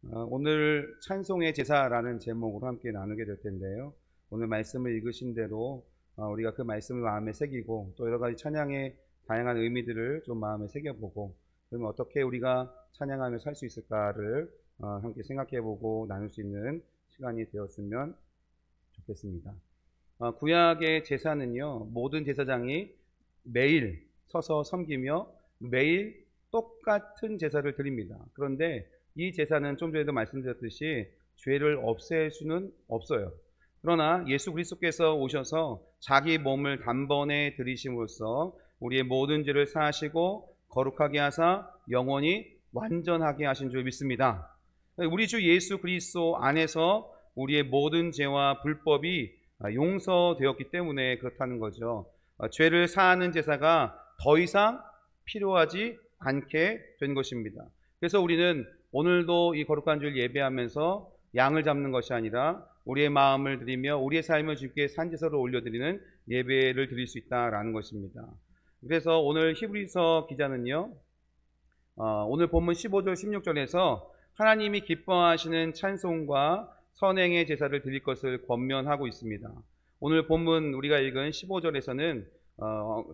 오늘 찬송의 제사라는 제목으로 함께 나누게 될 텐데요. 오늘 말씀을 읽으신 대로 우리가 그 말씀을 마음에 새기고 또 여러 가지 찬양의 다양한 의미들을 좀 마음에 새겨보고 그러면 어떻게 우리가 찬양하며 살 수 있을까를 함께 생각해보고 나눌 수 있는 시간이 되었으면 좋겠습니다. 구약의 제사는요, 모든 제사장이 매일 서서 섬기며 매일 똑같은 제사를 드립니다. 그런데 이 제사는 좀 전에도 말씀드렸듯이 죄를 없앨 수는 없어요. 그러나 예수 그리스도께서 오셔서 자기 몸을 단번에 들이심으로써 우리의 모든 죄를 사하시고 거룩하게 하사 영원히 완전하게 하신 줄 믿습니다. 우리 주 예수 그리스도 안에서 우리의 모든 죄와 불법이 용서되었기 때문에 그렇다는 거죠. 죄를 사하는 제사가 더 이상 필요하지 않게 된 것입니다. 그래서 우리는 오늘도 이 거룩한 주를 예배하면서 양을 잡는 것이 아니라 우리의 마음을 드리며 우리의 삶을 주께 산제사로 올려드리는 예배를 드릴 수 있다라는 것입니다. 그래서 오늘 히브리서 기자는요, 오늘 본문 15절 16절에서 하나님이 기뻐하시는 찬송과 선행의 제사를 드릴 것을 권면하고 있습니다. 오늘 본문 우리가 읽은 15절에서는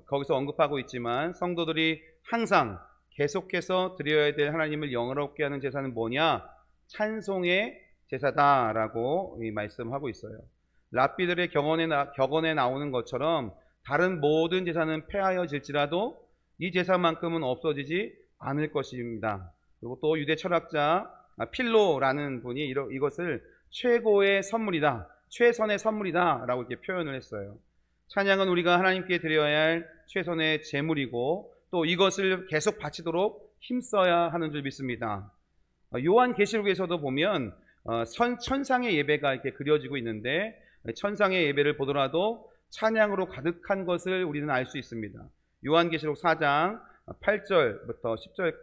거기서 언급하고 있지만 성도들이 항상 계속해서 드려야 될 하나님을 영화롭게 하는 제사는 뭐냐? 찬송의 제사다라고 말씀하고 있어요. 랍비들의 격언에 나오는 것처럼 다른 모든 제사는 폐하여질지라도 이 제사만큼은 없어지지 않을 것입니다. 그리고 또 유대 철학자 필로라는 분이 이것을 최고의 선물이다, 최선의 선물이다 라고 이렇게 표현을 했어요. 찬양은 우리가 하나님께 드려야 할 최선의 제물이고 또 이것을 계속 바치도록 힘써야 하는 줄 믿습니다. 요한계시록에서도 보면 천상의 예배가 이렇게 그려지고 있는데 천상의 예배를 보더라도 찬양으로 가득한 것을 우리는 알 수 있습니다. 요한계시록 4장 8절부터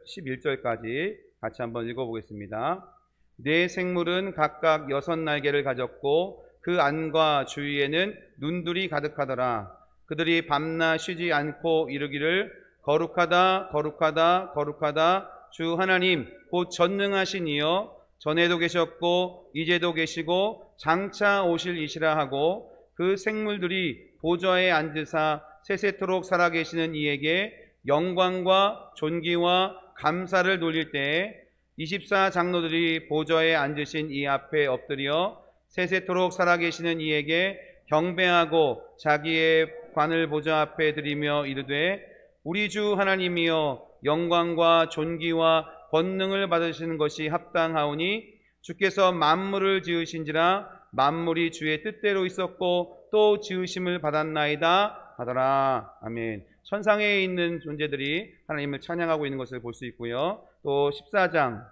11절까지 같이 한번 읽어보겠습니다. 네 생물은 각각 6날개를 가졌고 그 안과 주위에는 눈들이 가득하더라. 그들이 밤낮 쉬지 않고 이르기를 거룩하다 거룩하다 거룩하다 주 하나님 곧 전능하신 이여 전에도 계셨고 이제도 계시고 장차 오실 이시라 하고 그 생물들이 보좌에 앉으사 세세토록 살아계시는 이에게 영광과 존귀와 감사를 돌릴 때에 24장로들이 보좌에 앉으신 이 앞에 엎드려 세세토록 살아계시는 이에게 경배하고 자기의 관을 보좌 앞에 드리며 이르되 우리 주 하나님이여 영광과 존귀와 권능을 받으시는 것이 합당하오니 주께서 만물을 지으신지라 만물이 주의 뜻대로 있었고 또 지으심을 받았나이다 하더라. 아멘. 천상에 있는 존재들이 하나님을 찬양하고 있는 것을 볼 수 있고요. 또 14장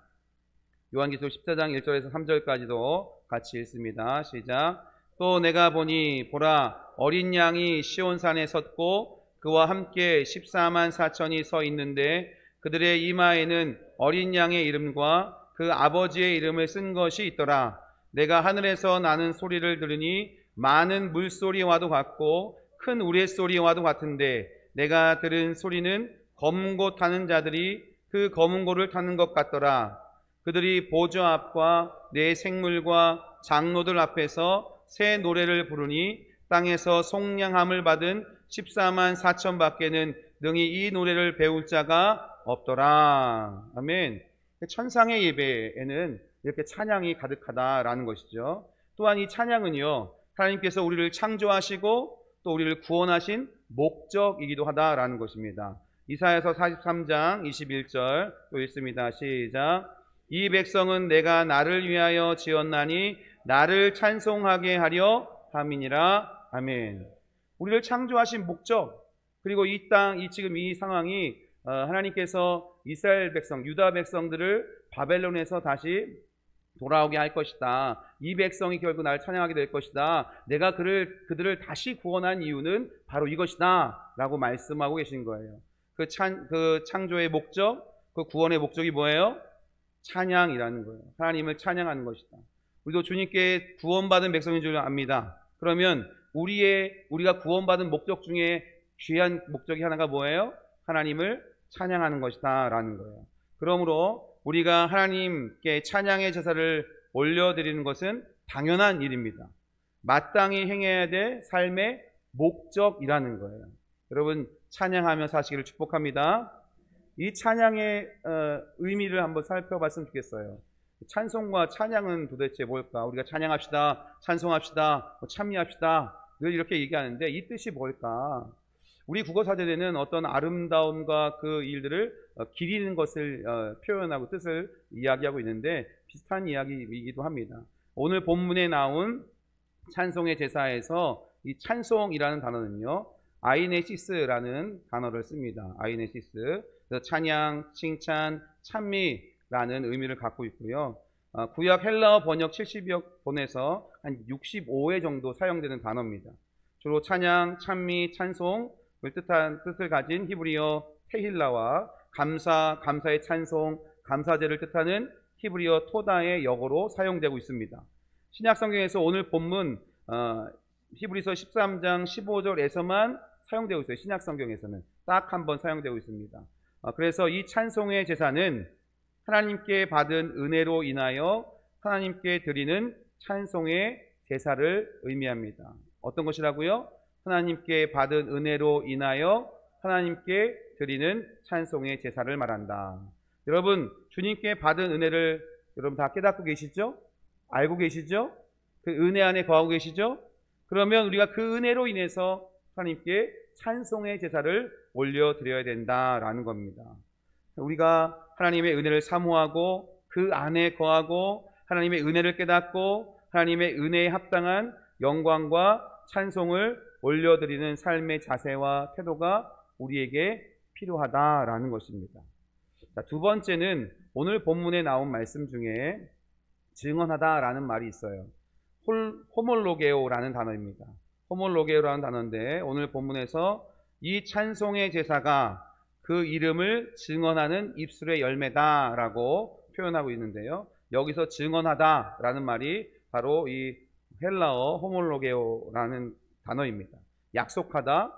요한계시록 14장 1절에서 3절까지도 같이 읽습니다. 시작. 또 내가 보니 보라 어린 양이 시온산에 섰고 그와 함께 14만 4천이 서 있는데 그들의 이마에는 어린 양의 이름과 그 아버지의 이름을 쓴 것이 있더라. 내가 하늘에서 나는 소리를 들으니 많은 물소리와도 같고 큰 우레소리와도 같은데 내가 들은 소리는 검은 고 타는 자들이 그 검은 고를 타는 것 같더라. 그들이 보좌 앞과 네 생물과 장로들 앞에서 새 노래를 부르니 땅에서 속량함을 받은 14만 4천 밖에는 능히 이 노래를 배울 자가 없더라. 아멘. 천상의 예배에는 이렇게 찬양이 가득하다라는 것이죠. 또한 이 찬양은요, 하나님께서 우리를 창조하시고 또 우리를 구원하신 목적이기도 하다라는 것입니다. 이사야서 43장 21절 또 읽습니다. 시작. 이 백성은 내가 나를 위하여 지었나니 나를 찬송하게 하려 함이니라. 아멘. 우리를 창조하신 목적, 그리고 이 땅, 지금 이 상황이 하나님께서 이스라엘 백성, 유다 백성들을 바벨론에서 다시 돌아오게 할 것이다. 이 백성이 결국 나를 찬양하게 될 것이다. 내가 그들을 다시 구원한 이유는 바로 이것이다 라고 말씀하고 계신 거예요. 그 창조의 목적, 그 구원의 목적이 뭐예요? 찬양이라는 거예요. 하나님을 찬양하는 것이다. 우리도 주님께 구원받은 백성인 줄 압니다. 그러면 우리가 구원받은 목적 중에 귀한 목적이 하나가 뭐예요? 하나님을 찬양하는 것이다 라는 거예요. 그러므로 우리가 하나님께 찬양의 제사를 올려드리는 것은 당연한 일입니다. 마땅히 행해야 될 삶의 목적이라는 거예요. 여러분 찬양하며 사시기를 축복합니다. 이 찬양의 의미를 한번 살펴봤으면 좋겠어요. 찬송과 찬양은 도대체 뭘까? 우리가 찬양합시다, 찬송합시다, 찬미합시다 늘 이렇게 얘기하는데 이 뜻이 뭘까? 우리 국어사전에는 어떤 아름다움과 그 일들을 기리는 것을 표현하고 뜻을 이야기하고 있는데 비슷한 이야기이기도 합니다. 오늘 본문에 나온 찬송의 제사에서 이 찬송이라는 단어는요, 아이네시스라는 단어를 씁니다. 아이네시스. 그래서 찬양, 칭찬, 찬미라는 의미를 갖고 있고요. 구약 헬라어 번역 70여 본에서 한 65회 정도 사용되는 단어입니다. 주로 찬양, 찬미, 찬송을 뜻한 뜻을 가진 히브리어 테힐라와 감사의 찬송, 감사제를 뜻하는 히브리어 토다의 역어로 사용되고 있습니다. 신약 성경에서 오늘 본문 히브리서 13장 15절에서만 사용되고 있어요. 신약 성경에서는 딱 한 번 사용되고 있습니다. 그래서 이 찬송의 제사는 하나님께 받은 은혜로 인하여 하나님께 드리는 찬송의 제사를 의미합니다. 어떤 것이라고요? 하나님께 받은 은혜로 인하여 하나님께 드리는 찬송의 제사를 말한다. 여러분 주님께 받은 은혜를 여러분 다 깨닫고 계시죠? 알고 계시죠? 그 은혜 안에 거하고 계시죠? 그러면 우리가 그 은혜로 인해서 하나님께 찬송의 제사를 올려드려야 된다라는 겁니다. 우리가 하나님의 은혜를 사모하고 그 안에 거하고 하나님의 은혜를 깨닫고 하나님의 은혜에 합당한 영광과 찬송을 올려드리는 삶의 자세와 태도가 우리에게 필요하다라는 것입니다. 자, 두 번째는 오늘 본문에 나온 말씀 중에 증언하다라는 말이 있어요. 호몰로게오라는 단어입니다. 호몰로게오라는 단어인데 오늘 본문에서 이 찬송의 제사가 그 이름을 증언하는 입술의 열매다라고 표현하고 있는데요. 여기서 증언하다라는 말이 바로 이 헬라어 호몰로게오라는 단어입니다. 약속하다,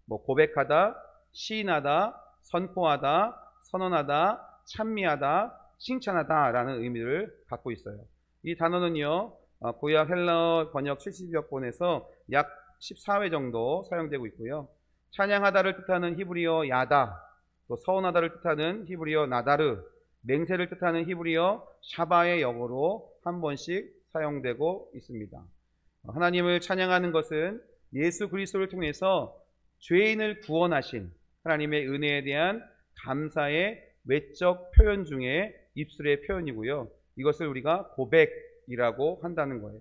고백하다, 시인하다, 선포하다, 선언하다, 찬미하다, 칭찬하다라는 의미를 갖고 있어요. 이 단어는요, 구약 헬라어 번역 70여 본에서 약 14회 정도 사용되고 있고요. 찬양하다를 뜻하는 히브리어 야다, 또 서운하다를 뜻하는 히브리어 나다르, 맹세를 뜻하는 히브리어 샤바의 역어로 한 번씩 사용되고 있습니다. 하나님을 찬양하는 것은 예수 그리스도를 통해서 죄인을 구원하신 하나님의 은혜에 대한 감사의 외적 표현 중에 입술의 표현이고요. 이것을 우리가 고백이라고 한다는 거예요.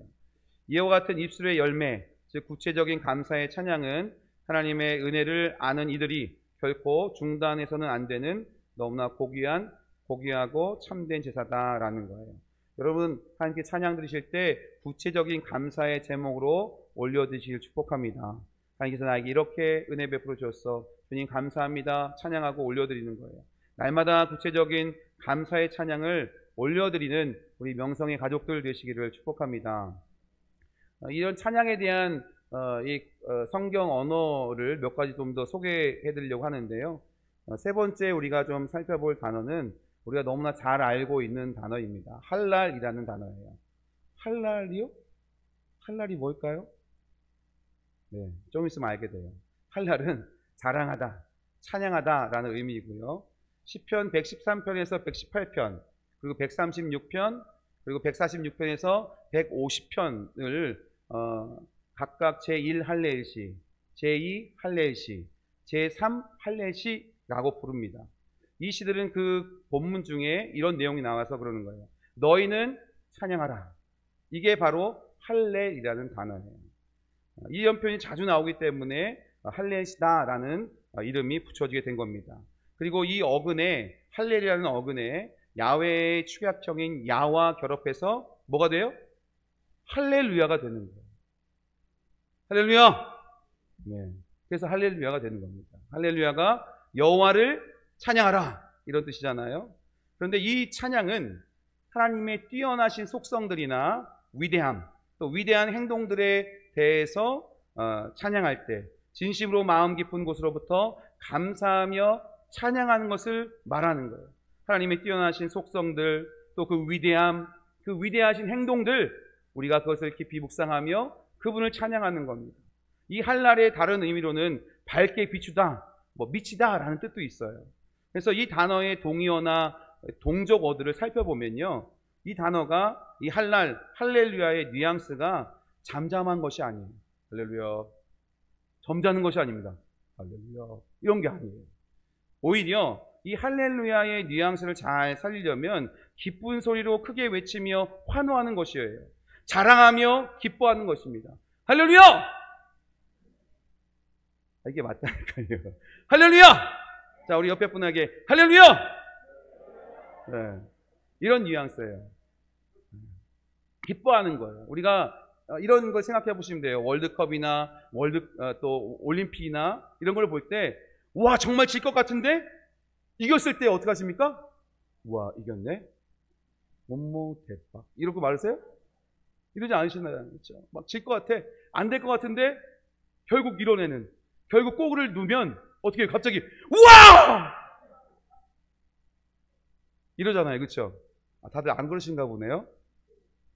이와 같은 입술의 열매, 즉 구체적인 감사의 찬양은 하나님의 은혜를 아는 이들이 결코 중단해서는 안 되는 너무나 고귀하고 참된 제사다라는 거예요. 여러분 하나님께 찬양 드리실 때 구체적인 감사의 제목으로 올려드리시길 축복합니다. 하나님께서 나에게 이렇게 은혜 베풀어 주셨어. 주님 감사합니다. 찬양하고 올려드리는 거예요. 날마다 구체적인 감사의 찬양을 올려드리는 우리 명성의 가족들 되시기를 축복합니다. 이런 찬양에 대한 성경 언어를 몇 가지 좀 더 소개해 드리려고 하는데요. 세 번째 우리가 좀 살펴볼 단어는 우리가 너무나 잘 알고 있는 단어입니다. 할랄이라는 단어예요. 할랄이요? 할랄이 뭘까요? 네, 좀 있으면 알게 돼요. 할랄은 자랑하다, 찬양하다라는 의미이고요. 시편 113편에서 118편, 그리고 136편, 그리고 146편에서 150편을 각각 제1 할렐시, 제2 할렐시, 제3 할렐시라고 부릅니다. 이 시들은 그 본문 중에 이런 내용이 나와서 그러는 거예요. 너희는 찬양하라. 이게 바로 할렐이라는 단어예요. 이 연편이 자주 나오기 때문에 할렐시다라는 이름이 붙여지게 된 겁니다. 그리고 이 어근에 할렐이라는 어근에 야훼의 축약형인 야와 결합해서 뭐가 돼요? 할렐루야가 되는 거예요. 할렐루야! 네. 그래서 할렐루야가 되는 겁니다. 할렐루야가 여호와를 찬양하라 이런 뜻이잖아요. 그런데 이 찬양은 하나님의 뛰어나신 속성들이나 위대함, 또 위대한 행동들에 대해서 찬양할 때 진심으로 마음 깊은 곳으로부터 감사하며 찬양하는 것을 말하는 거예요. 하나님의 뛰어나신 속성들, 또 그 위대함, 그 위대하신 행동들, 우리가 그것을 깊이 묵상하며 그분을 찬양하는 겁니다. 이 할랄의 다른 의미로는 밝게 비추다, 미치다 라는 뜻도 있어요. 그래서 이 단어의 동의어나 동적어들을 살펴보면요, 이 단어가 이 할랄, 할렐루야의 뉘앙스가 잠잠한 것이 아니에요. 할렐루야, 점잖은 것이 아닙니다. 할렐루야, 이런 게 아니에요. 오히려 이 할렐루야의 뉘앙스를 잘 살리려면 기쁜 소리로 크게 외치며 환호하는 것이에요. 자랑하며 기뻐하는 것입니다. 할렐루야! 이게 맞다니까요. 할렐루야! 자, 우리 옆에 분에게 할렐루야! 네, 이런 뉘앙스예요. 기뻐하는 거예요. 우리가 이런 걸 생각해 보시면 돼요. 월드컵이나 또 올림픽이나 이런 걸 볼 때, 와, 정말 질 것 같은데 이겼을 때 어떻게 하십니까? 와, 이겼네? 어머, 대박. 이러고 말하세요? 이러지 않으시나요? 그렇죠? 막 질 것 같아. 안 될 것 같은데 결국 밀어내는. 결국 골을 넣으면 어떻게 해요? 갑자기 우와! 이러잖아요. 그렇죠? 다들 안 그러신가 보네요.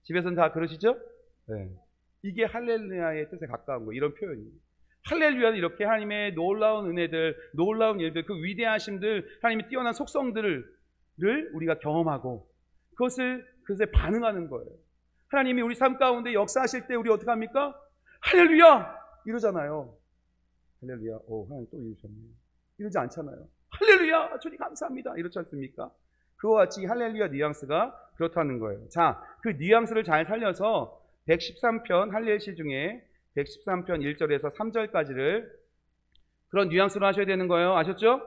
집에서는 다 그러시죠? 네. 이게 할렐루야의 뜻에 가까운 거, 이런 표현이에요. 할렐루야는 이렇게 하나님의 놀라운 은혜들, 놀라운 일들, 그 위대하심들, 하나님의 뛰어난 속성들을 우리가 경험하고 그것에 반응하는 거예요. 하나님이 우리 삶 가운데 역사하실 때 우리 어떻게 합니까? 할렐루야! 이러잖아요. 할렐루야, 하나님 또 이러셨네요. 이러지 않잖아요. 할렐루야! 주님 감사합니다. 이렇지 않습니까? 그와 같이 할렐루야 뉘앙스가 그렇다는 거예요. 자, 그 뉘앙스를 잘 살려서 113편 할렐시 중에 113편 1절에서 3절까지를 그런 뉘앙스로 하셔야 되는 거예요. 아셨죠?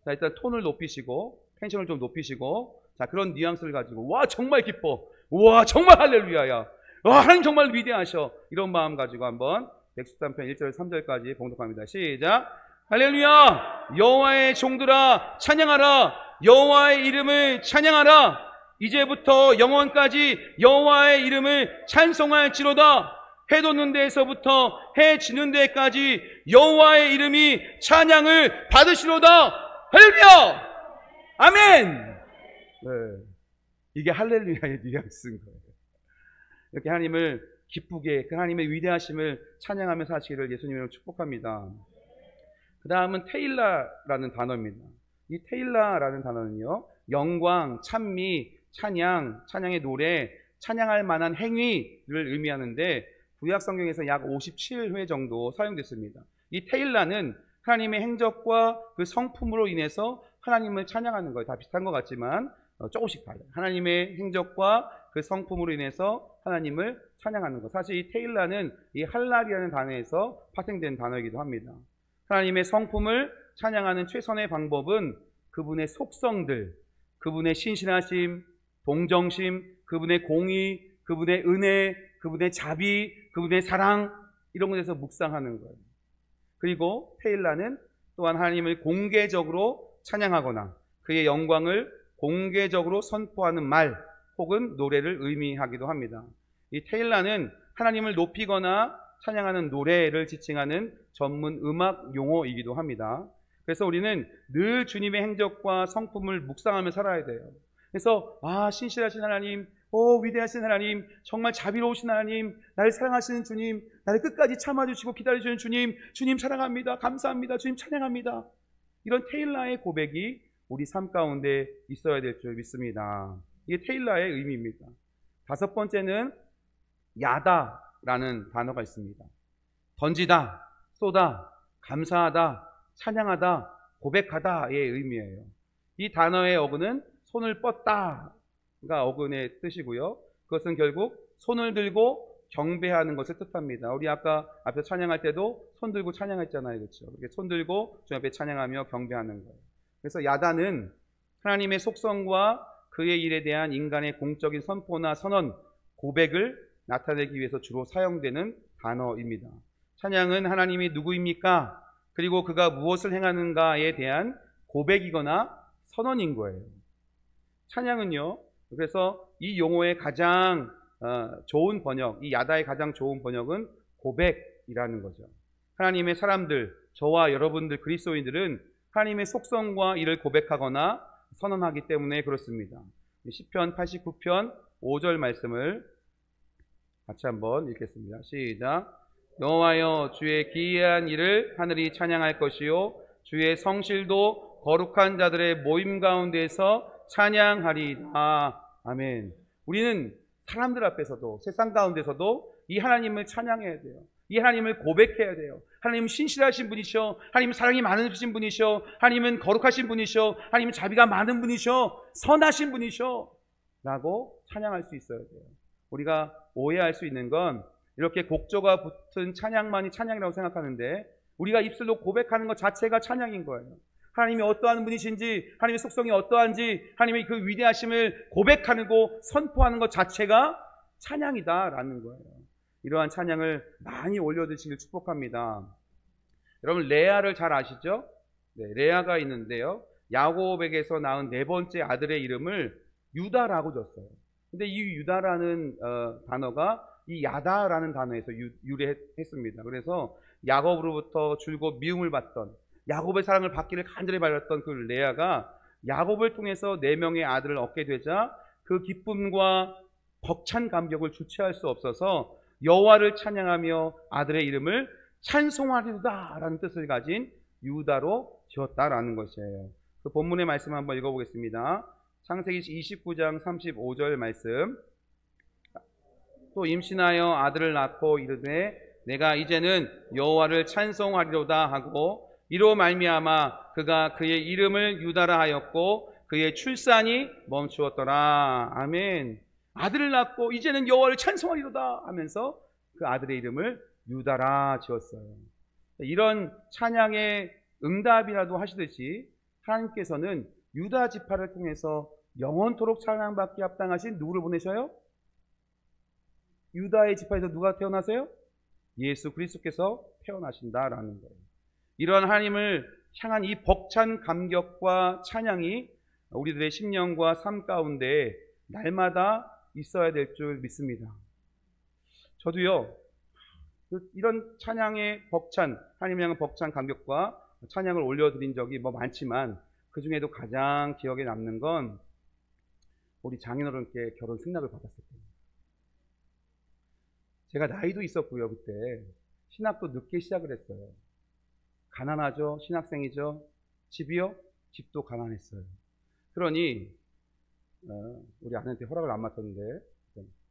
자, 일단 톤을 높이시고 텐션을 좀 높이시고, 자, 그런 뉘앙스를 가지고, 와, 정말 기뻐. 와, 정말 할렐루야야. 와, 하나님 정말 위대하셔. 이런 마음 가지고 한번 113편 1절에서 3절까지 봉독합니다. 시작. 할렐루야! 여호와의 종들아 찬양하라. 여호와의 이름을 찬양하라. 이제부터 영원까지 여호와의 이름을 찬송할지로다. 해 돋는 데에서부터 해 지는 데까지 여호와의 이름이 찬양을 받으시로다. 할렐루야! 아멘! 네, 이게 할렐루야의 뉘앙스인 거예요. 이렇게 하나님을 기쁘게, 그 하나님의 위대하심을 찬양하며 사시기를 예수님으로 축복합니다. 그 다음은 테일라라는 단어입니다. 이 테일라라는 단어는요, 영광, 찬미, 찬양, 찬양의 노래, 찬양할 만한 행위를 의미하는데 구약 성경에서 약 57회 정도 사용됐습니다. 이 테일라는 하나님의 행적과 그 성품으로 인해서 하나님을 찬양하는 거예요. 다 비슷한 것 같지만 조금씩 달라요. 하나님의 행적과 그 성품으로 인해서 하나님을 찬양하는 것. 사실 이 테일라는 이 할랄이라는 단어에서 파생된 단어이기도 합니다. 하나님의 성품을 찬양하는 최선의 방법은 그분의 속성들, 그분의 신실하심, 동정심, 그분의 공의, 그분의 은혜, 그분의 자비, 그분의 사랑, 이런 것에서 묵상하는 거예요. 그리고 테일라는 또한 하나님을 공개적으로 찬양하거나 그의 영광을 공개적으로 선포하는 말 혹은 노래를 의미하기도 합니다. 이 테일라는 하나님을 높이거나 찬양하는 노래를 지칭하는 전문 음악 용어이기도 합니다. 그래서 우리는 늘 주님의 행적과 성품을 묵상하며 살아야 돼요. 그래서 신실하신 하나님, 위대하신 하나님, 정말 자비로우신 하나님, 나를 사랑하시는 주님, 나를 끝까지 참아주시고 기다려주시는 주님 사랑합니다. 감사합니다. 주님 찬양합니다. 이런 테일라의 고백이 우리 삶 가운데 있어야 될 줄 믿습니다. 이게 테일라의 의미입니다. 다섯 번째는 야다라는 단어가 있습니다. 던지다, 쏘다, 감사하다, 찬양하다, 고백하다의 의미예요. 이 단어의 어근은 손을 뻗다가 어근의 뜻이고요. 그것은 결국 손을 들고 경배하는 것을 뜻합니다. 우리 아까 앞에 찬양할 때도 손 들고 찬양했잖아요. 그렇죠? 이렇게 손 들고 주님 앞에 찬양하며 경배하는 거예요. 그래서 야다는 하나님의 속성과 그의 일에 대한 인간의 공적인 선포나 선언, 고백을 나타내기 위해서 주로 사용되는 단어입니다. 찬양은 하나님이 누구입니까? 그리고 그가 무엇을 행하는가에 대한 고백이거나 선언인 거예요. 찬양은요, 그래서 이 용어의 가장 좋은 번역, 이 야다의 가장 좋은 번역은 고백이라는 거죠. 하나님의 사람들, 저와 여러분들 그리스도인들은 하나님의 속성과 이를 고백하거나 선언하기 때문에 그렇습니다. 시편 89편 5절 말씀을 같이 한번 읽겠습니다. 시작. 여호와여, 주의 기이한 일을 하늘이 찬양할 것이요 주의 성실도 거룩한 자들의 모임 가운데서 찬양하리이다. 아멘. 우리는 사람들 앞에서도 세상 가운데서도 이 하나님을 찬양해야 돼요. 이 하나님을 고백해야 돼요. 하나님은 신실하신 분이셔. 하나님은 사랑이 많으신 분이셔. 하나님은 거룩하신 분이셔. 하나님은 자비가 많은 분이셔. 선하신 분이셔. 라고 찬양할 수 있어야 돼요. 우리가 오해할 수 있는 건 이렇게 곡조가 붙은 찬양만이 찬양이라고 생각하는데 우리가 입술로 고백하는 것 자체가 찬양인 거예요. 하나님이 어떠한 분이신지, 하나님의 속성이 어떠한지, 하나님의 그 위대하심을 고백하고 선포하는 것 자체가 찬양이다라는 거예요. 이러한 찬양을 많이 올려드시길 축복합니다. 여러분, 레아를 잘 아시죠? 네, 레아가 있는데요. 야곱에게서 낳은 네 번째 아들의 이름을 유다라고 줬어요. 근데 이 유다라는 단어가 이 야다라는 단어에서 유래했습니다. 그래서 야곱으로부터 줄곧 미움을 받던, 야곱의 사랑을 받기를 간절히 바랐던 그 레아가 야곱을 통해서 네 명의 아들을 얻게 되자 그 기쁨과 벅찬 감격을 주체할 수 없어서 여호와를 찬양하며 아들의 이름을 찬송하리로다라는 뜻을 가진 유다로 지었다라는 것이에요. 그 본문의 말씀 한번 읽어보겠습니다. 창세기 29장 35절 말씀. 또 임신하여 아들을 낳고 이르되 내가 이제는 여호와를 찬송하리로다 하고 이로 말미암아 그가 그의 이름을 유다라 하였고 그의 출산이 멈추었더라. 아멘. 아들을 낳고 이제는 여호와를 찬송하리로다 하면서 그 아들의 이름을 유다라 지었어요. 이런 찬양의 응답이라도 하시듯이 하나님께서는 유다 지파를 통해서 영원토록 찬양받기 합당하신 누구를 보내셔요? 유다의 지파에서 누가 태어나세요? 예수 그리스도께서 태어나신다라는 거예요. 이러한 하나님을 향한 이 벅찬 감격과 찬양이 우리들의 심령과 삶 가운데 날마다 있어야 될 줄 믿습니다. 저도요, 이런 찬양의 벅찬, 하나님을 향한 벅찬 감격과 찬양을 올려드린 적이 많지만 그 중에도 가장 기억에 남는 건 우리 장인어른께 결혼 승낙을 받았을 때입니다. 제가 나이도 있었고요. 그때 신학도 늦게 시작을 했어요. 가난하죠. 신학생이죠. 집이요? 집도 가난했어요. 그러니 우리 아내한테 허락을 안 맡았는데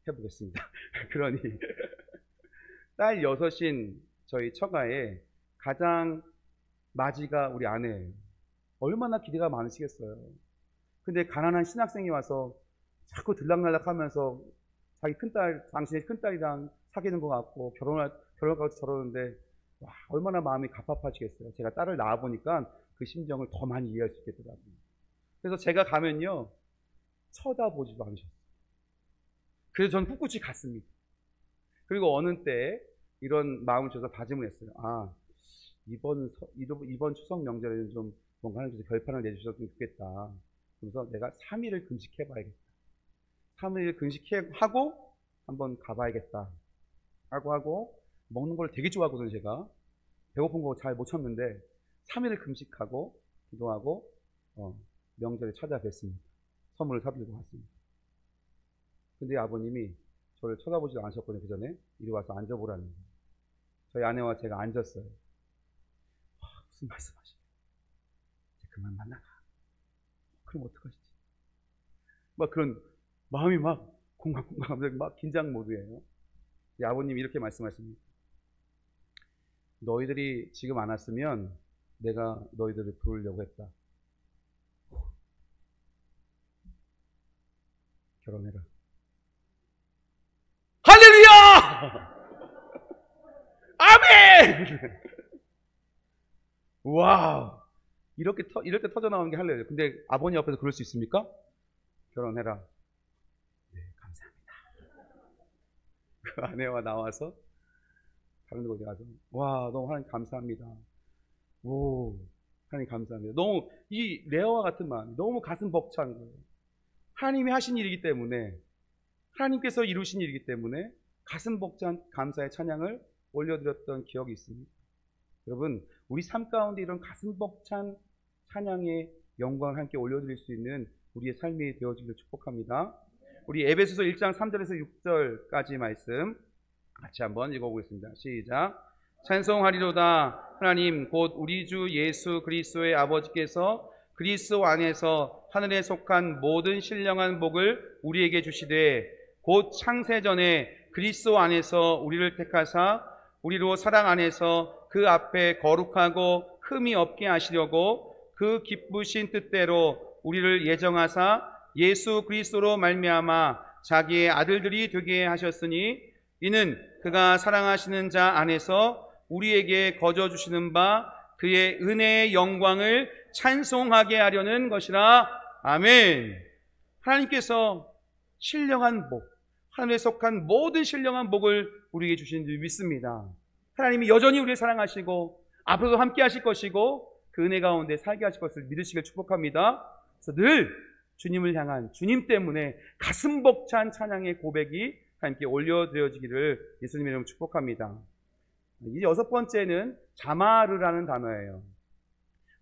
해보겠습니다. 그러니 딸 여섯인 저희 처가에 가장 맞이가 우리 아내예요. 얼마나 기대가 많으시겠어요. 근데 가난한 신학생이 와서 자꾸 들락날락 하면서 자기 큰딸, 당신의 큰딸이랑 사귀는 것 같고 결혼할까 저러는데 와, 얼마나 마음이 갑갑하시겠어요. 제가 딸을 낳아보니까 그 심정을 더 많이 이해할 수 있겠더라고요. 그래서 제가 가면요, 쳐다보지도 않으셨어요. 그래서 저는 꿋꿋이 갔습니다. 그리고 어느 때 이런 마음을 줘서 다짐을 했어요. 아, 이번 추석 명절에는 좀 뭔가 하나님께서 결판을 내주셨으면 좋겠다. 그래서 내가 3일을 금식해봐야겠다. 3일 금식하고 한번 가봐야겠다. 하고 먹는 걸 되게 좋아하거든요. 제가 배고픈 거 잘 못 참는데 3일을 금식하고 기도하고 명절에 찾아뵙습니다. 선물을 사들고 갔습니다. 근데 아버님이 저를 쳐다보지도 않으셨거든요. 그 전에 이리 와서 앉아보라는 거예요. 저희 아내와 제가 앉았어요. 무슨 말씀하시죠? 그만 만나가. 그럼 어떡하시지? 막 그런 마음이 막 공감하면서 막 긴장 모드예요. 아버님이 이렇게 말씀하십니다. 너희들이 지금 안 왔으면 내가 너희들을 부르려고 했다. 결혼해라. 할렐루야! 아멘! 와우! 이렇게 터져 나오는 게 할렐루야. 근데 아버님 앞에서 그럴 수 있습니까? 결혼해라. 네, 감사합니다. 그 아내와 나와서 다른 곳에 가서 와, 너무 하나님 감사합니다. 오, 하나님 감사합니다. 너무 이 레아와 같은 마음이 너무 가슴 벅찬 거예요. 하나님이 하신 일이기 때문에, 하나님께서 이루신 일이기 때문에 가슴 벅찬 감사의 찬양을 올려드렸던 기억이 있습니다. 여러분, 우리 삶 가운데 이런 가슴 벅찬 찬양의 영광을 함께 올려드릴 수 있는 우리의 삶이 되어지기를 축복합니다. 우리 에베소서 1장 3절에서 6절까지 말씀 같이 한번 읽어보겠습니다. 시작. 찬송하리로다. 하나님 곧 우리 주 예수 그리스도의 아버지께서 그리스도 안에서 하늘에 속한 모든 신령한 복을 우리에게 주시되 곧 창세전에 그리스도 안에서 우리를 택하사 우리로 사랑 안에서 그 앞에 거룩하고 흠이 없게 하시려고 그 기쁘신 뜻대로 우리를 예정하사 예수 그리스도로 말미암아 자기의 아들들이 되게 하셨으니 이는 그가 사랑하시는 자 안에서 우리에게 거저 주시는 바 그의 은혜의 영광을 찬송하게 하려는 것이라. 아멘. 하나님께서 신령한 복, 하늘에 속한 모든 신령한 복을 우리에게 주신 줄 믿습니다. 하나님이 여전히 우리를 사랑하시고 앞으로도 함께 하실 것이고 그 은혜 가운데 살게 하실 것을 믿으시길 축복합니다. 그래서 늘 주님을 향한, 주님 때문에 가슴 벅찬 찬양의 고백이 하나님께 올려드려지기를 예수님의 이름으로 축복합니다. 이제 6번째는 자마르라는 단어예요.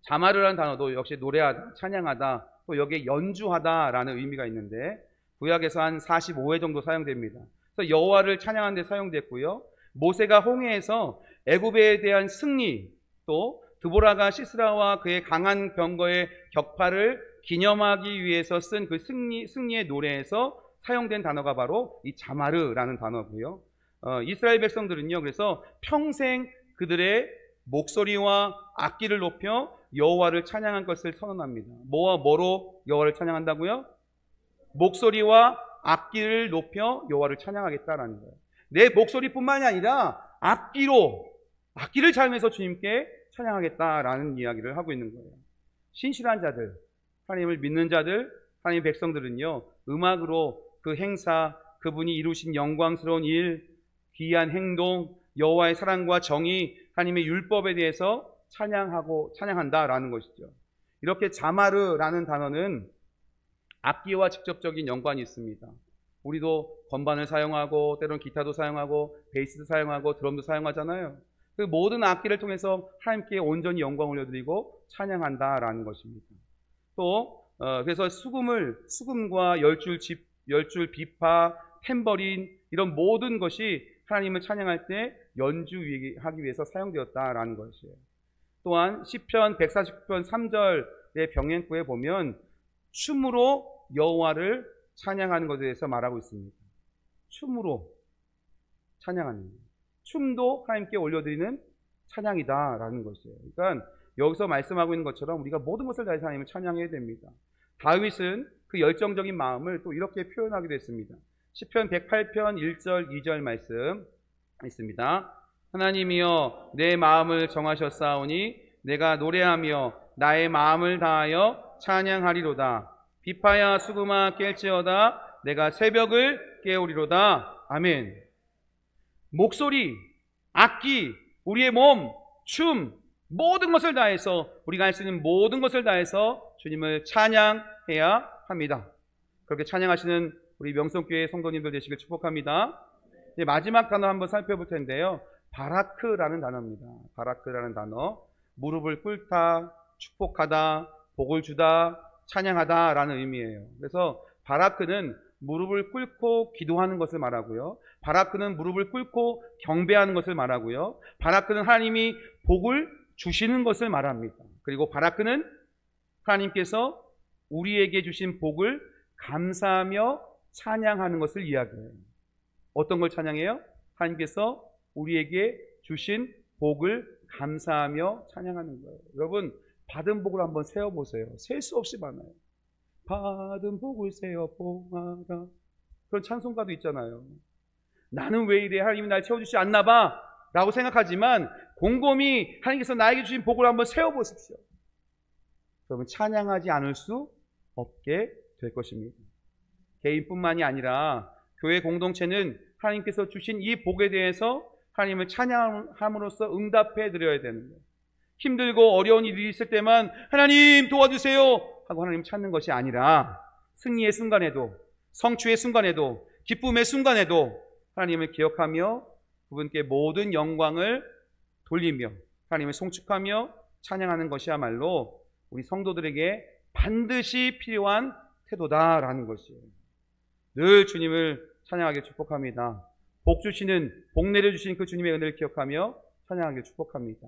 자마르라는 단어도 역시 노래하다, 찬양하다, 또 여기에 연주하다라는 의미가 있는데 구약에서 한 45회 정도 사용됩니다. 그래서 여호와를 찬양하는 데 사용됐고요. 모세가 홍해에서 애굽에 대한 승리, 또 드보라가 시스라와 그의 강한 병거의 격파를 기념하기 위해서 쓴 그 승리의 노래에서 사용된 단어가 바로 이 자마르라는 단어고요. 이스라엘 백성들은요, 그래서 평생 그들의 목소리와 악기를 높여 여호와를 찬양한 것을 선언합니다. 뭐와 뭐로 여호와를 찬양한다고요? 목소리와 악기를 높여 여호와를 찬양하겠다라는 거예요. 내 목소리뿐만이 아니라 악기를 잘면서 주님께 찬양하겠다라는 이야기를 하고 있는 거예요. 신실한 자들, 하나님을 믿는 자들, 하나님의 백성들은요, 음악으로 그 행사, 그분이 이루신 영광스러운 일, 귀한 행동, 여호와의 사랑과 정의, 하나님의 율법에 대해서 찬양한다라는 것이죠. 이렇게 자마르라는 단어는 악기와 직접적인 연관이 있습니다. 우리도 건반을 사용하고 때로는 기타도 사용하고 베이스도 사용하고 드럼도 사용하잖아요. 그 모든 악기를 통해서 하나님께 온전히 영광 올려드리고 찬양한다라는 것입니다. 또 그래서 수금과 열줄, 비파, 탬버린 이런 모든 것이 하나님을 찬양할 때 연주하기 위해서 사용되었다라는 것이에요. 또한 시편 149편 3절의 병행구에 보면 춤으로 여호와를 찬양하는 것에 대해서 말하고 있습니다. 춤으로 찬양하는 것. 춤도 하나님께 올려드리는 찬양이다라는 것이에요. 그러니까 여기서 말씀하고 있는 것처럼 우리가 모든 것을 다해서 하나님을 찬양해야 됩니다. 다윗은 그 열정적인 마음을 또 이렇게 표현하기도 했습니다. 시편 108편 1절 2절 말씀 있습니다. 하나님이여 내 마음을 정하셨사오니 내가 노래하며 나의 마음을 다하여 찬양하리로다. 비파야 수금아 깰지어다 내가 새벽을 깨우리로다. 아멘. 목소리, 악기, 우리의 몸, 춤 모든 것을 다해서 우리가 할 수 있는 모든 것을 다해서 주님을 찬양해야 합니다. 그렇게 찬양하시는 우리 명성교회 성도님들 되시길 축복합니다. 이제 마지막 단어 한번 살펴볼 텐데요. 바라크라는 단어입니다. 바라크라는 단어, 무릎을 꿇다, 축복하다, 복을 주다, 찬양하다 라는 의미예요. 그래서 바라크는 무릎을 꿇고 기도하는 것을 말하고요. 바라크는 무릎을 꿇고 경배하는 것을 말하고요. 바라크는 하나님이 복을 주시는 것을 말합니다. 그리고 바라크는 하나님께서 우리에게 주신 복을 감사하며 찬양하는 것을 이야기해요. 어떤 걸 찬양해요? 하나님께서 우리에게 주신 복을 감사하며 찬양하는 거예요. 여러분 받은 복을 한번 세어보세요. 셀 수 없이 많아요. 받은 복을 세어 봉하라 그런 찬송가도 있잖아요. 나는 왜 이래 하나님이 날 채워주지 않나 봐 라고 생각하지만 곰곰이 하나님께서 나에게 주신 복을 한번 세어보십시오. 그러면 찬양하지 않을 수 없게 될 것입니다. 개인뿐만이 아니라 교회 공동체는 하나님께서 주신 이 복에 대해서 하나님을 찬양함으로써 응답해 드려야 되는 거예요. 힘들고 어려운 일이 있을 때만 하나님 도와주세요 하고 하나님 찾는 것이 아니라 승리의 순간에도 성취의 순간에도 기쁨의 순간에도 하나님을 기억하며 그분께 모든 영광을 돌리며 하나님을 송축하며 찬양하는 것이야말로 우리 성도들에게 반드시 필요한 태도다라는 것이에요. 늘 주님을 찬양하길 축복합니다. 복 내려주신 그 주님의 은혜를 기억하며 찬양하길 축복합니다.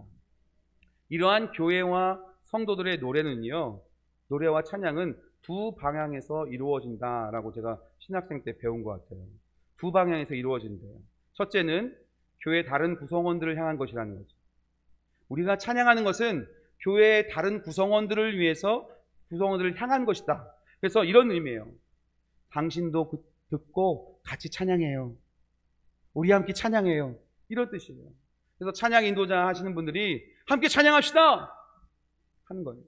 이러한 교회와 성도들의 노래는요, 노래와 찬양은 두 방향에서 이루어진다라고 제가 신학생 때 배운 것 같아요. 두 방향에서 이루어진대요. 첫째는 교회 다른 구성원들을 향한 것이라는 거죠. 우리가 찬양하는 것은 교회의 다른 구성원들을 위해서 구성원들을 향한 것이다. 그래서 이런 의미예요. 당신도 듣고 같이 찬양해요. 우리 함께 찬양해요. 이런 뜻이에요. 그래서 찬양 인도자 하시는 분들이 함께 찬양합시다 하는 거예요.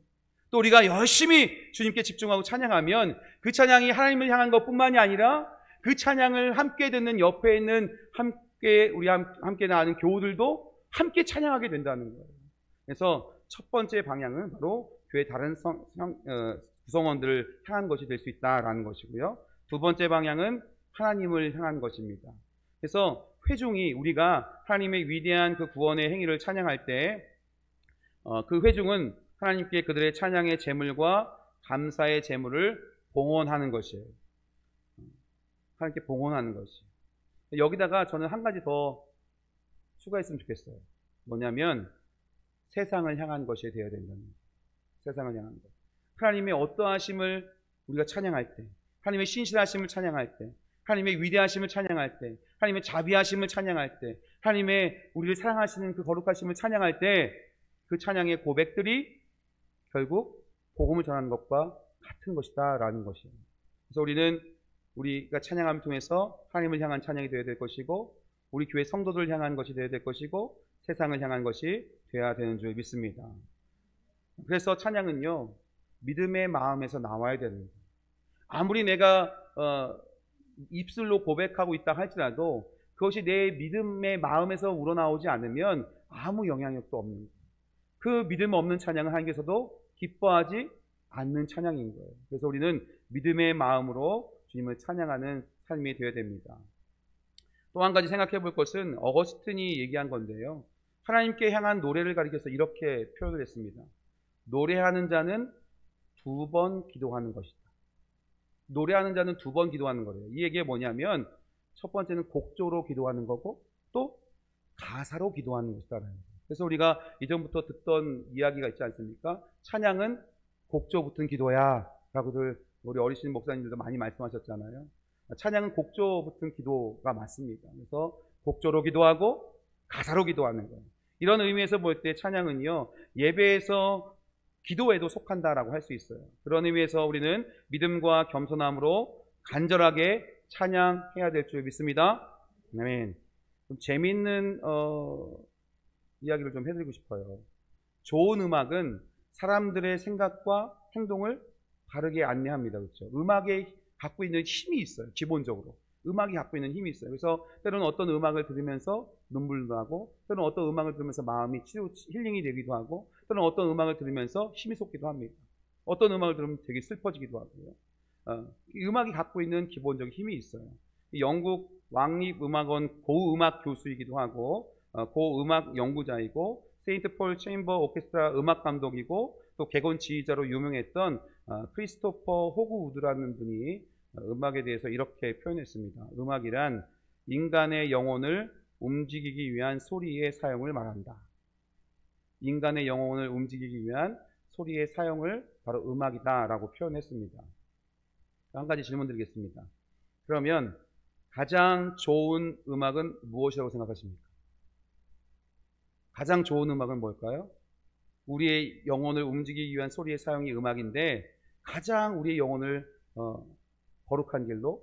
또 우리가 열심히 주님께 집중하고 찬양하면 그 찬양이 하나님을 향한 것뿐만이 아니라 그 찬양을 함께 듣는 옆에 있는 우리 함께 나가는 교우들도 함께 찬양하게 된다는 거예요. 그래서 첫 번째 방향은 바로 교회 다른 구성원들을 향한 것이 될 수 있다라는 것이고요. 두 번째 방향은 하나님을 향한 것입니다. 그래서 회중이 우리가 하나님의 위대한 그 구원의 행위를 찬양할 때 그 회중은 하나님께 그들의 찬양의 제물과 감사의 제물을 봉헌하는 것이에요. 하나님께 봉헌하는 것이. 여기다가 저는 한 가지 더 추가했으면 좋겠어요. 뭐냐면 세상을 향한 것이 되어야 된다는 거예요. 세상을 향한 것. 하나님의 어떠하심을 우리가 찬양할 때, 하나님의 신실하심을 찬양할 때, 하나님의 위대하심을 찬양할 때, 하나님의 자비하심을 찬양할 때, 하나님의 우리를 사랑하시는 그 거룩하심을 찬양할 때 그 찬양의 고백들이 결국 복음을 전하는 것과 같은 것이다 라는 것이에요. 그래서 우리가 찬양함을 통해서 하나님을 향한 찬양이 되어야 될 것이고, 우리 교회 성도들을 향한 것이 되어야 될 것이고, 세상을 향한 것이 되어야 되는 줄 믿습니다. 그래서 찬양은요, 믿음의 마음에서 나와야 되는 거예요. 아무리 내가 입술로 고백하고 있다 할지라도 그것이 내 믿음의 마음에서 우러나오지 않으면 아무 영향력도 없는 거예요. 그 믿음 없는 찬양은 하나님께서도 기뻐하지 않는 찬양인 거예요. 그래서 우리는 믿음의 마음으로 주님을 찬양하는 삶이 되어야 됩니다. 또 한 가지 생각해 볼 것은 어거스틴이 얘기한 건데요. 하나님께 향한 노래를 가리켜서 이렇게 표현을 했습니다. 노래하는 자는 2번 기도하는 것이다. 노래하는 자는 2번 기도하는 거래요. 이 얘기가 뭐냐면 첫 번째는 곡조로 기도하는 거고 또 가사로 기도하는 것이다. 그래서 우리가 이전부터 듣던 이야기가 있지 않습니까? 찬양은 곡조 붙은 기도야 라고들 우리 어리신 목사님들도 많이 말씀하셨잖아요. 찬양은 곡조 붙은 기도가 맞습니다. 그래서 곡조로 기도하고 가사로 기도하는 거예요. 이런 의미에서 볼 때 찬양은요, 예배에서 기도에도 속한다라고 할 수 있어요. 그런 의미에서 우리는 믿음과 겸손함으로 간절하게 찬양해야 될 줄 믿습니다. 아멘. 좀 재미있는 이야기를 좀 해드리고 싶어요. 좋은 음악은 사람들의 생각과 행동을 바르게 안내합니다. 그렇죠? 음악에 갖고 있는 힘이 있어요. 기본적으로 음악이 갖고 있는 힘이 있어요. 그래서 때로는 어떤 음악을 들으면서 눈물도 나고, 때로는 어떤 음악을 들으면서 마음이 힐링이 되기도 하고, 때로는 어떤 음악을 들으면서 힘이 솟기도 합니다. 어떤 음악을 들으면 되게 슬퍼지기도 하고요. 음악이 갖고 있는 기본적인 힘이 있어요. 영국 왕립음악원 고음악 교수이기도 하고 고음악 연구자이고 세인트 폴 체인버 오케스트라 음악 감독이고 또 객원 지휘자로 유명했던 크리스토퍼 호그 우드라는 분이 음악에 대해서 이렇게 표현했습니다. 음악이란 인간의 영혼을 움직이기 위한 소리의 사용을 말한다. 인간의 영혼을 움직이기 위한 소리의 사용을 바로 음악이다 라고 표현했습니다. 한 가지 질문 드리겠습니다. 그러면 가장 좋은 음악은 무엇이라고 생각하십니까? 가장 좋은 음악은 뭘까요? 우리의 영혼을 움직이기 위한 소리의 사용이 음악인데, 가장 우리의 영혼을 거룩한 길로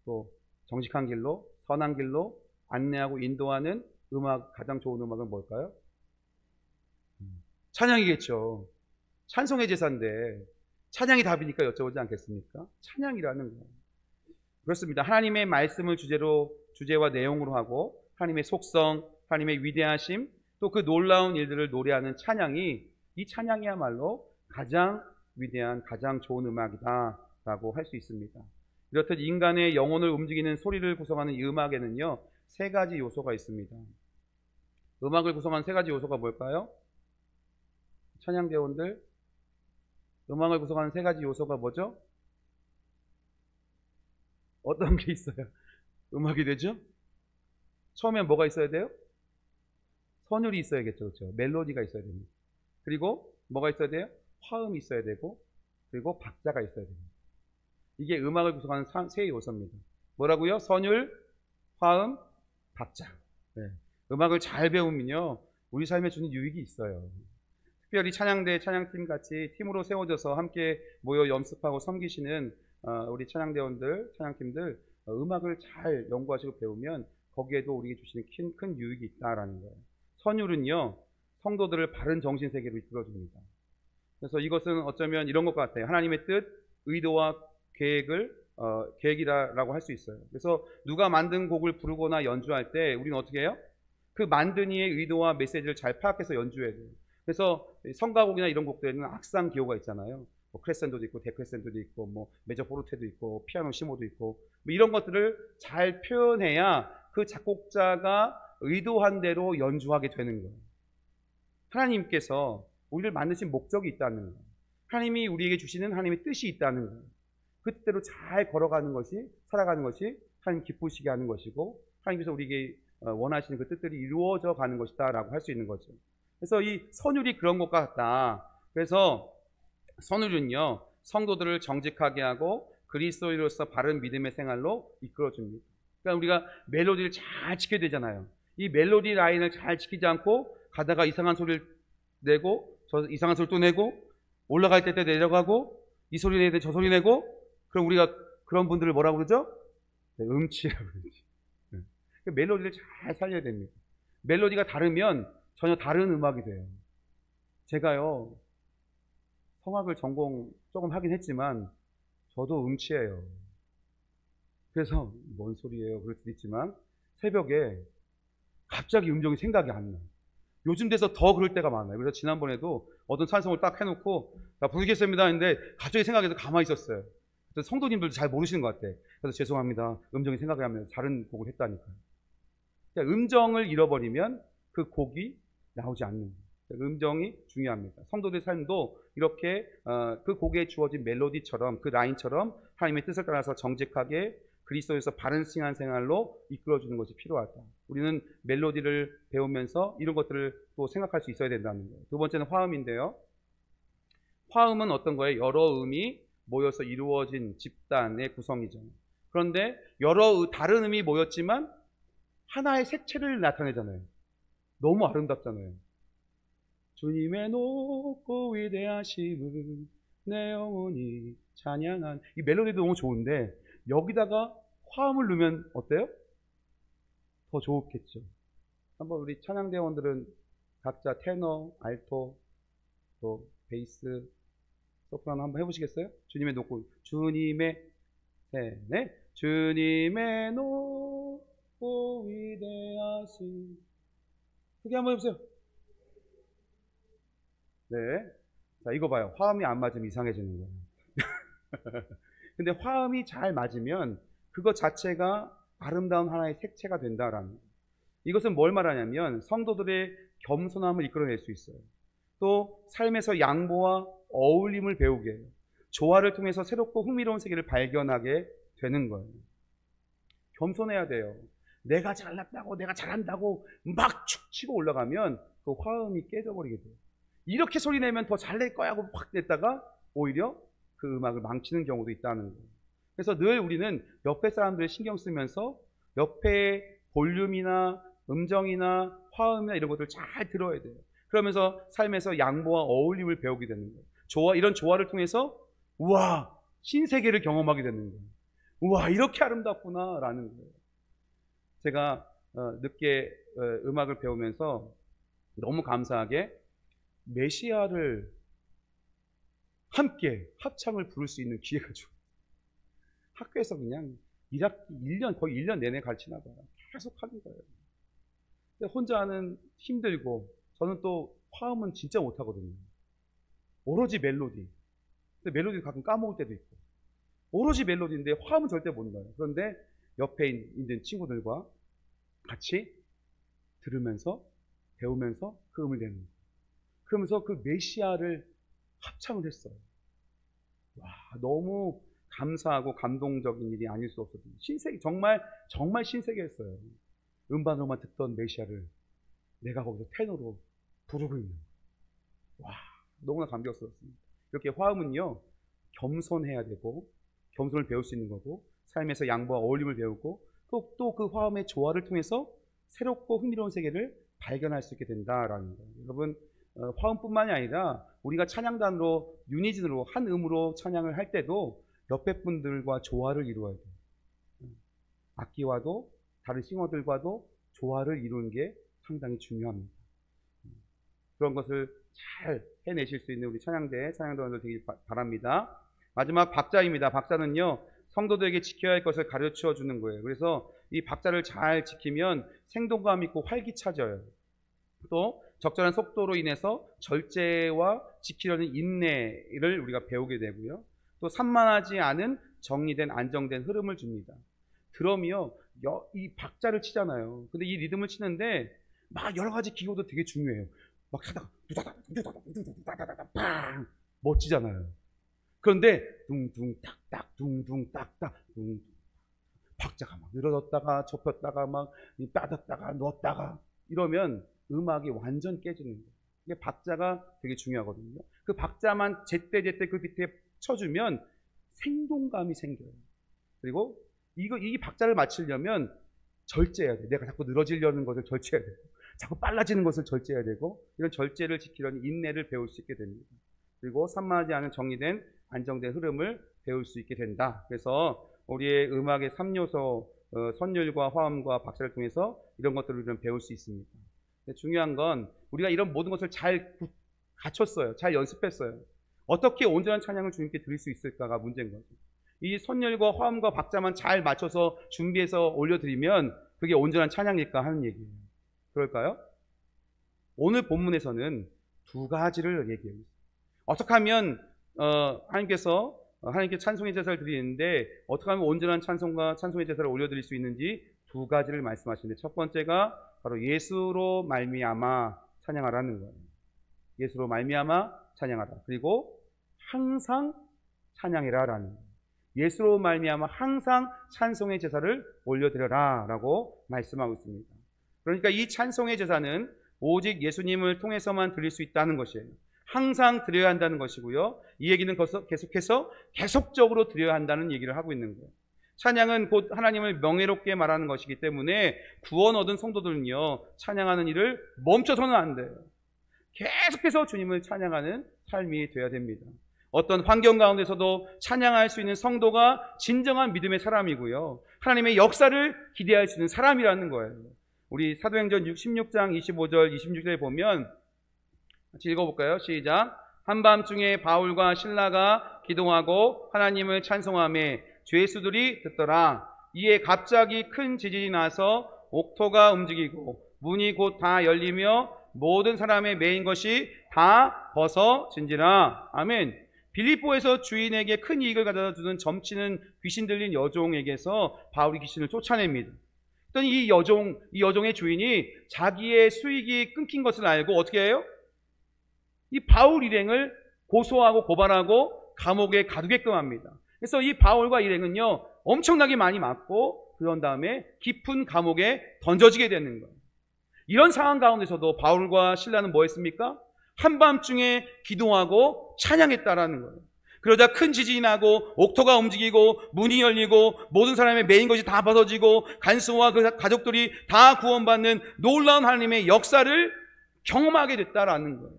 또 정직한 길로 선한 길로 안내하고 인도하는 음악, 가장 좋은 음악은 뭘까요? 찬양이겠죠. 찬송의 제사인데 찬양이 답이니까 여쭤보지 않겠습니까? 찬양이라는 거예요. 그렇습니다. 하나님의 말씀을 주제와 내용으로 하고 하나님의 속성, 하나님의 위대하심, 또 그 놀라운 일들을 노래하는 찬양이, 이 찬양이야말로 가장 위대한, 가장 좋은 음악이다 라고 할 수 있습니다. 이렇듯 인간의 영혼을 움직이는 소리를 구성하는 이 음악에는요, 3가지 요소가 있습니다. 음악을 구성하는 3가지 요소가 뭘까요? 찬양대원들 음악을 구성하는 세 가지 요소가 뭐죠? 어떤 게 있어요? 음악이 되죠? 처음에 뭐가 있어야 돼요? 선율이 있어야겠죠. 그렇죠? 멜로디가 있어야 됩니다. 그리고 뭐가 있어야 돼요? 화음이 있어야 되고, 그리고 박자가 있어야 됩니다. 이게 음악을 구성하는 세 요소입니다. 뭐라고요? 선율, 화음, 박자. 네. 음악을 잘 배우면요, 우리 삶에 주는 유익이 있어요. 특별히 찬양대, 찬양팀 같이 팀으로 세워져서 함께 모여 연습하고 섬기시는 우리 찬양대원들, 찬양팀들, 음악을 잘 연구하시고 배우면 거기에도 우리에게 주시는 큰 유익이 있다라는 거예요. 선율은요, 성도들을 바른 정신세계로 이끌어줍니다. 그래서 이것은 어쩌면 이런 것 같아요. 하나님의 뜻, 의도와 계획이라고 할 수 있어요. 그래서 누가 만든 곡을 부르거나 연주할 때 우리는 어떻게 해요? 그 만든 이의 의도와 메시지를 잘 파악해서 연주해야 돼요. 그래서 성가곡이나 이런 곡들에는 악상 기호가 있잖아요. 뭐 크레센도도 있고 데크레센도도 있고 뭐 메저 포르테도 있고 피아노 시모도 있고 뭐 이런 것들을 잘 표현해야 그 작곡자가 의도한 대로 연주하게 되는 거예요. 하나님께서 우리를 만드신 목적이 있다는 거예요. 하나님이 우리에게 주시는 하나님의 뜻이 있다는 거예요. 그 뜻대로 잘 걸어가는 것이, 살아가는 것이 하나님 기쁘시게 하는 것이고 하나님께서 우리에게 원하시는 그 뜻들이 이루어져 가는 것이다 라고 할 수 있는 거죠. 그래서 이 선율이 그런 것 같다. 그래서 선율은요, 성도들을 정직하게 하고 그리스도인으로서 바른 믿음의 생활로 이끌어줍니다. 그러니까 우리가 멜로디를 잘 지켜야 되잖아요. 이 멜로디 라인을 잘 지키지 않고 가다가 이상한 소리를 내고 저 이상한 소리 또 내고 올라갈 때 내려가고 이 소리 내고 저 소리 내고 그럼 우리가 그런 분들을 뭐라고 그러죠? 네, 음치라고 그러지. 네. 멜로디를 잘 살려야 됩니다. 멜로디가 다르면 전혀 다른 음악이 돼요. 제가요, 성악을 전공 조금 하긴 했지만 저도 음치예요. 그래서 뭔 소리예요? 그럴 수도 있지만 새벽에 갑자기 음정이 생각이 안 나요. 요즘 돼서 더 그럴 때가 많아요. 그래서 지난번에도 어떤 찬송을 딱 해놓고 자, 부르겠습니다 했는데 갑자기 생각해서 가만히 있었어요. 그래서 성도님들도 잘 모르시는 것 같아. 그래서 죄송합니다. 음정이 생각이 나면 다른 곡을 했다니까요. 그러니까 음정을 잃어버리면 그 곡이 나오지 않는 거예요. 음정이 중요합니다. 성도들 삶도 이렇게 그 곡에 주어진 멜로디처럼 그 라인처럼 하나님의 뜻을 따라서 정직하게 그리스도에서 바른 신앙생활로 이끌어주는 것이 필요하다. 우리는 멜로디를 배우면서 이런 것들을 또 생각할 수 있어야 된다는 거예요. 두 번째는 화음인데요. 화음은 어떤 거예요? 여러 음이 모여서 이루어진 집단의 구성이죠. 그런데 여러 다른 음이 모였지만 하나의 색채를 나타내잖아요. 너무 아름답잖아요. 주님의 높고 위대하심을 내 영혼이 찬양한 이 멜로디도 너무 좋은데 여기다가 화음을 넣으면 어때요? 더 좋겠죠. 한번 우리 찬양대원들은 각자 테너, 알토, 또 베이스, 소프라노 한번 해보시겠어요? 주님의 높고 주님의 네, 주님의 높고 위대하심 크게 한번 해보세요. 네. 자, 이거 봐요. 화음이 안 맞으면 이상해지는 거예요. 근데 화음이 잘 맞으면 그것 자체가 아름다운 하나의 색채가 된다라는 거예요. 이것은 뭘 말하냐면 성도들의 겸손함을 이끌어낼 수 있어요. 또 삶에서 양보와 어울림을 배우게 해요. 조화를 통해서 새롭고 흥미로운 세계를 발견하게 되는 거예요. 겸손해야 돼요. 내가 잘났다고 내가 잘한다고 막 축치고 올라가면 그 화음이 깨져버리게 돼요. 이렇게 소리 내면 더 잘 낼 거야 하고 확 냈다가 오히려 그 음악을 망치는 경우도 있다는 거예요. 그래서 늘 우리는 옆에 사람들을 신경 쓰면서 옆에 볼륨이나 음정이나 화음이나 이런 것들을 잘 들어야 돼요. 그러면서 삶에서 양보와 어울림을 배우게 되는 거예요. 이런 조화를 통해서 우와 신세계를 경험하게 되는 거예요. 우와 이렇게 아름답구나 라는 거예요. 제가 늦게 음악을 배우면서 너무 감사하게 메시아를 함께 합창을 부를 수 있는 기회가 줘. 학교에서 그냥 1년, 거의 1년 내내 가르치나 봐요. 계속 하는 거예요. 근데 혼자 하는 힘들고, 저는 또 화음은 진짜 못하거든요. 오로지 멜로디. 근데 멜로디 가끔 까먹을 때도 있고. 오로지 멜로디인데 화음은 절대 못 넣어요. 그런데 옆에 있는 친구들과 같이 들으면서, 배우면서 그 음을 내는 거예요. 그러면서 그 메시아를 합창을 했어요. 와, 너무 감사하고 감동적인 일이 아닐 수 없었어요. 신세계, 정말 신세계였어요. 음반으로만 듣던 메시아를 내가 거기서 테너로 부르고 있는. 와, 너무나 감격스럽습니다. 이렇게 화음은요, 겸손해야 되고, 겸손을 배울 수 있는 거고, 삶에서 양보와 어울림을 배우고, 또 그 화음의 조화를 통해서 새롭고 흥미로운 세계를 발견할 수 있게 된다라는 거예요. 여러분, 화음뿐만이 아니라 우리가 찬양단으로, 유니즌으로 한 음으로 찬양을 할 때도 옆에 분들과 조화를 이루어야 돼요. 악기와도 다른 싱어들과도 조화를 이루는 게 상당히 중요합니다. 그런 것을 잘 해내실 수 있는 우리 찬양단원들 되길 바랍니다. 마지막 박자입니다. 박자는요, 성도들에게 지켜야 할 것을 가르쳐 주는 거예요. 그래서 이 박자를 잘 지키면 생동감 있고 활기차져요. 또 적절한 속도로 인해서 절제와 지키려는 인내를 우리가 배우게 되고요. 또 산만하지 않은 정리된 안정된 흐름을 줍니다. 드럼이요, 이 박자를 치잖아요. 근데 이 리듬을 치는데 막 여러 가지 기호도 되게 중요해요. 막 하다가 팡 멋지잖아요. 그런데 둥둥 딱딱 둥둥 딱딱 둥 박자가 막 늘어졌다가 접혔다가 막 빠졌다가 넣었다가 이러면 음악이 완전 깨지는 거예요. 이게 박자가 되게 중요하거든요. 그 박자만 제때 그 밑에 쳐주면 생동감이 생겨요. 그리고 이 박자를 맞추려면 절제해야 돼. 내가 자꾸 늘어지려는 것을 절제해야 되고, 자꾸 빨라지는 것을 절제해야 되고, 이런 절제를 지키려는 인내를 배울 수 있게 됩니다. 그리고 산만하지 않은 정리된 안정된 흐름을 배울 수 있게 된다. 그래서 우리의 음악의 3요소, 선율과 화음과 박자를 통해서 이런 것들을 우리는 배울 수 있습니다. 중요한 건 우리가 이런 모든 것을 잘 갖췄어요. 잘 연습했어요. 어떻게 온전한 찬양을 주님께 드릴 수 있을까가 문제인 거죠. 이 선율과 화음과 박자만 잘 맞춰서 준비해서 올려드리면 그게 온전한 찬양일까 하는 얘기예요. 그럴까요? 오늘 본문에서는 두 가지를 얘기해요. 어떻게 하면 하나님께 찬송의 제사를 드리는데 어떻게 하면 온전한 찬송과 찬송의 제사를 올려드릴 수 있는지 두 가지를 말씀하시는데, 첫 번째가 바로 예수로 말미암아 찬양하라는 거예요. 예수로 말미암아 찬양하라. 그리고 항상 찬양해라라는 거예요. 예수로 말미암아 항상 찬송의 제사를 올려드려라 라고 말씀하고 있습니다. 그러니까 이 찬송의 제사는 오직 예수님을 통해서만 드릴 수 있다는 것이에요. 항상 드려야 한다는 것이고요. 이 얘기는 계속해서 계속적으로 드려야 한다는 얘기를 하고 있는 거예요. 찬양은 곧 하나님을 명예롭게 말하는 것이기 때문에 구원 얻은 성도들은요, 찬양하는 일을 멈춰서는 안 돼요. 계속해서 주님을 찬양하는 삶이 되어야 됩니다. 어떤 환경 가운데서도 찬양할 수 있는 성도가 진정한 믿음의 사람이고요, 하나님의 역사를 기대할 수 있는 사람이라는 거예요. 우리 사도행전 16장 25절 26절에 보면 같이 읽어볼까요? 시작. 한밤중에 바울과 실라가 기도하고 하나님을 찬송하며 죄수들이 듣더라. 이에 갑자기 큰 지진이 나서 옥토가 움직이고 문이 곧 다 열리며 모든 사람의 매인 것이 다 벗어진지라. 아멘. 빌립보에서 주인에게 큰 이익을 가져다 주는 점치는 귀신 들린 여종에게서 바울이 귀신을 쫓아냅니다. 이 여종의 주인이 자기의 수익이 끊긴 것을 알고 어떻게 해요? 이 바울 일행을 고소하고 고발하고 감옥에 가두게끔 합니다. 그래서 이 바울과 일행은요, 엄청나게 많이 맞고 그런 다음에 깊은 감옥에 던져지게 되는 거예요. 이런 상황 가운데서도 바울과 실라는 뭐 했습니까? 한밤중에 기도하고 찬양했다라는 거예요. 그러자 큰 지진이 나고 옥토가 움직이고 문이 열리고 모든 사람의 매인 것이 다 벗어지고 간수와 그 가족들이 다 구원받는 놀라운 하나님의 역사를 경험하게 됐다라는 거예요.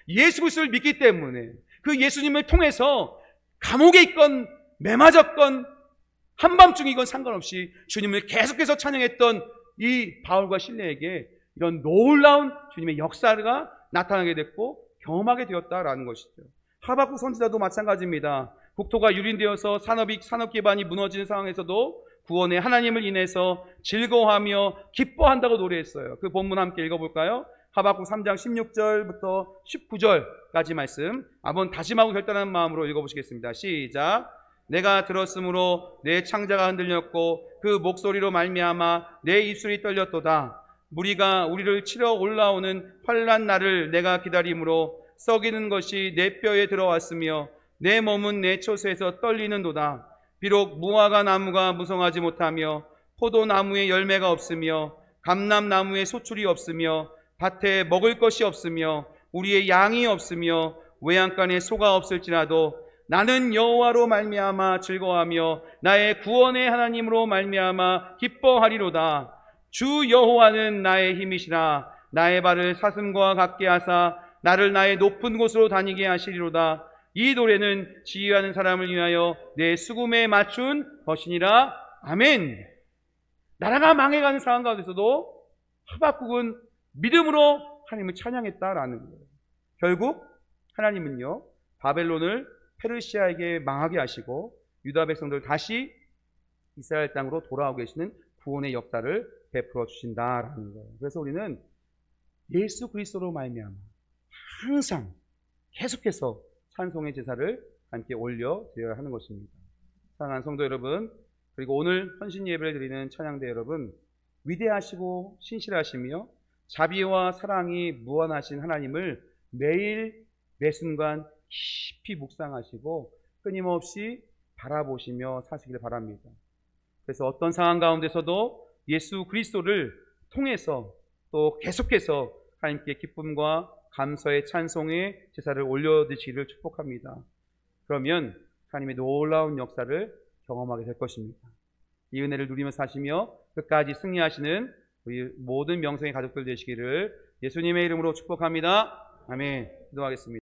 예수 그리스도를 믿기 때문에 그 예수님을 통해서 감옥에 있건 매맞았건 한밤중이건 상관없이 주님을 계속해서 찬양했던 이 바울과 실레에게 이런 놀라운 주님의 역사가 나타나게 됐고 경험하게 되었다라는 것이죠. 하박국 선지자도 마찬가지입니다. 국토가 유린되어서 산업 기반이 무너지는 상황에서도 구원의 하나님을 인해서 즐거워하며 기뻐한다고 노래했어요. 그 본문 함께 읽어볼까요? 하박국 3장 16절부터 19절까지 말씀 한번 다짐하고 결단하는 마음으로 읽어보시겠습니다. 시작. 내가 들었으므로 내 창자가 흔들렸고 그 목소리로 말미암아 내 입술이 떨렸도다. 무리가 우리를 치러 올라오는 환난 날을 내가 기다림으로 썩이는 것이 내 뼈에 들어왔으며 내 몸은 내 처소에서 떨리는도다. 비록 무화과 나무가 무성하지 못하며 포도나무에 열매가 없으며 감람나무에 소출이 없으며 밭에 먹을 것이 없으며 우리의 양이 없으며 외양간에 소가 없을지라도 나는 여호와로 말미암아 즐거워하며 나의 구원의 하나님으로 말미암아 기뻐하리로다. 주 여호와는 나의 힘이시라. 나의 발을 사슴과 같게 하사 나를 나의 높은 곳으로 다니게 하시리로다. 이 노래는 지휘하는 사람을 위하여 내 수금에 맞춘 것이니라. 아멘. 나라가 망해가는 상황 가운데서도 하박국은 믿음으로 하나님을 찬양했다라는 거예요. 결국 하나님은요, 바벨론을 페르시아에게 망하게 하시고 유다 백성들 다시 이스라엘 땅으로 돌아오게 하시는 구원의 역사를 베풀어 주신다라는 거예요. 그래서 우리는 예수 그리스도로 말미암아 항상 계속해서 찬송의 제사를 함께 올려드려야 하는 것입니다. 사랑하는 성도 여러분, 그리고 오늘 헌신 예배를 드리는 찬양대 여러분, 위대하시고 신실하시며 자비와 사랑이 무한하신 하나님을 매일 매순간 깊이 묵상하시고 끊임없이 바라보시며 사시길 바랍니다. 그래서 어떤 상황 가운데서도 예수 그리스도를 통해서 또 계속해서 하나님께 기쁨과 감사의 찬송의 제사를 올려드리기를 축복합니다. 그러면 하나님의 놀라운 역사를 경험하게 될 것입니다. 이 은혜를 누리며 사시며 끝까지 승리하시는 우리 모든 명성의 가족들 되시기를 예수님의 이름으로 축복합니다. 아멘. 기도하겠습니다.